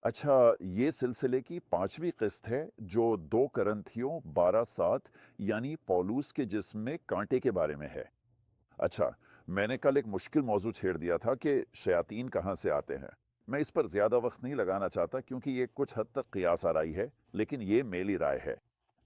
अच्छा, ये सिलसिले की 5वीं किस्त है जो 2 करंथियों 12:7 यानी पौलुस के जिस्म में कांटे के बारे में है। अच्छा, मैंने कल एक मुश्किल मौजू छेड़ दिया था कि शयातीन कहाँ से आते हैं। मैं इस पर ज़्यादा वक्त नहीं लगाना चाहता क्योंकि ये कुछ हद तक कियास आराई है, लेकिन ये मेरी राय है।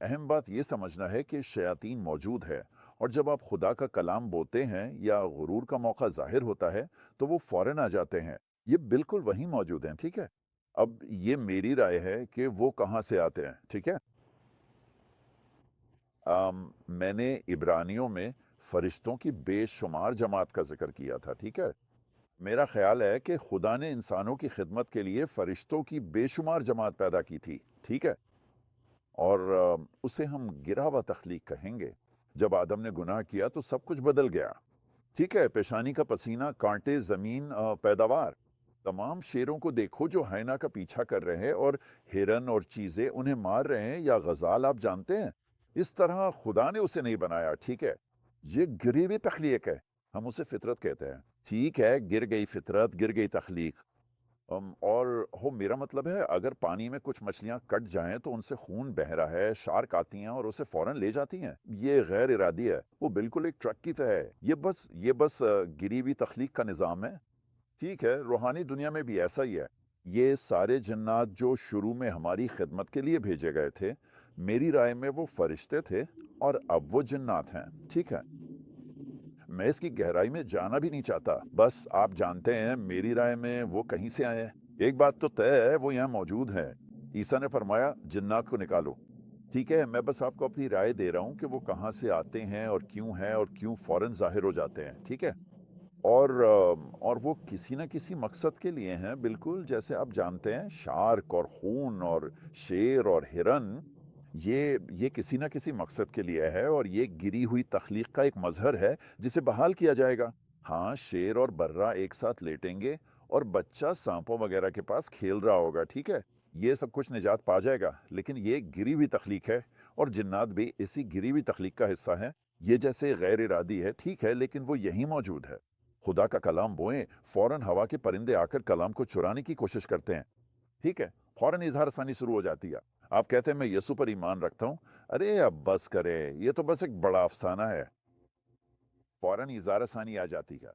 अहम बात ये समझना है कि शयातीन मौजूद है और जब आप खुदा का कलाम बोते हैं या गुरूर का मौका ज़ाहिर होता है, तो वो फ़ौरन आ जाते हैं। ये बिल्कुल वहीं मौजूद हैं, ठीक है? अब ये मेरी राय है कि वो कहाँ से आते हैं, ठीक है? मैंने इब्रानियों में फरिश्तों की बेशुमार जमात का ज़िक्र किया था, ठीक है? मेरा ख़्याल है कि खुदा ने इंसानों की खिदमत के लिए फरिश्तों की बेशुमार जमात पैदा की थी, ठीक है? और उसे हम गिरा हुआ तख्लीक कहेंगे। जब आदम ने गुनाह किया तो सब कुछ बदल गया, ठीक है? पेशानी का पसीना, कांटे, ज़मीन, पैदावार। तमाम शेरों को देखो जो हाइना का पीछा कर रहे हैं और हिरन और चीज़ें उन्हें मार रहे हैं या गज़ाल आप जानते हैं? इस तरह खुदा ने उसे नहीं बनाया, ठीक है? ये गिरी हुई तख्लीक है, हम उसे फितरत कहते हैं। ठीक है, गिर गई फितरत, गिर गई तख्लीक। और हो मेरा मतलब है अगर पानी में कुछ मछलियां कट जाएं तो उनसे खून बह रहा है, शार्क आती हैं और उसे फौरन ले जाती हैं। ये गैर इरादी है, वो बिल्कुल एक ट्रक की तरह है। ये बस गिरी हुई तख्लीक का निज़ाम है। ठीक है, रूहानी दुनिया में भी ऐसा ही है। ये सारे जन्नात जो शुरू में हमारी खिदमत के लिए भेजे गए थे, मेरी राय में वो फरिश्ते थे और अब वो जन्नात हैं, ठीक है? मैं इसकी गहराई में जाना भी नहीं चाहता। बस आप जानते हैं मेरी राय में वो कहीं से आए हैं। एक बात तो तय है, वो यहाँ मौजूद है। ईसा ने फरमाया जिन्नात को निकालो। ठीक है, मैं बस आपको अपनी राय दे रहा हूँ कि वो कहाँ से आते हैं और क्यों फौरन ज़ाहिर हो जाते हैं, ठीक है? और वो किसी न किसी मकसद के लिए हैं, बिल्कुल जैसे आप जानते हैं शार्क और खून और शेर और हिरन, ये किसी न किसी मकसद के लिए है और ये गिरी हुई तख्लीक का एक मज़हर है जिसे बहाल किया जाएगा। हाँ, शेर और बर्रा एक साथ लेटेंगे और बच्चा सांपों वगैरह के पास खेल रहा होगा, ठीक है? ये सब कुछ निजात पा जाएगा, लेकिन ये गिरी हुई तख्लीक है और जिन्नात भी इसी गिरी हुई तख्लीक का हिस्सा है। ये जैसे गैर इरादी है, ठीक है, लेकिन वो यहीं मौजूद है। खुदा का कलाम बोएं, फौरन हवा के परिंदे आकर कलाम को चुराने की कोशिश करते हैं, ठीक है? फौरन इजहार सानी शुरू हो जाती है। आप कहते हैं मैं यीशु पर ईमान रखता हूँ। अरे अब बस करे, ये तो बस एक बड़ा अफसाना है। फौरन इजहार सानी आ जाती है।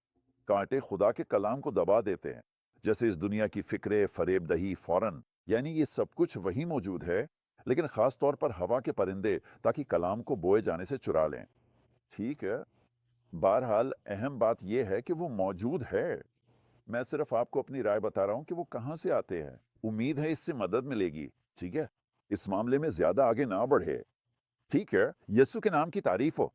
कांटे खुदा के कलाम को दबा देते हैं, जैसे इस दुनिया की फिक्रे फरेब दही फौरन। यानी ये सब कुछ वही मौजूद है, लेकिन खास तौर पर हवा के परिंदे, ताकि कलाम को बोए जाने से चुरा लें। ठीक है, बहरहाल अहम बात यह है कि वो मौजूद है। मैं सिर्फ आपको अपनी राय बता रहा हूं कि वो कहां से आते हैं। उम्मीद है इससे मदद मिलेगी, ठीक है? इस मामले में ज्यादा आगे ना बढ़े। ठीक है, यीशु के नाम की तारीफ हो।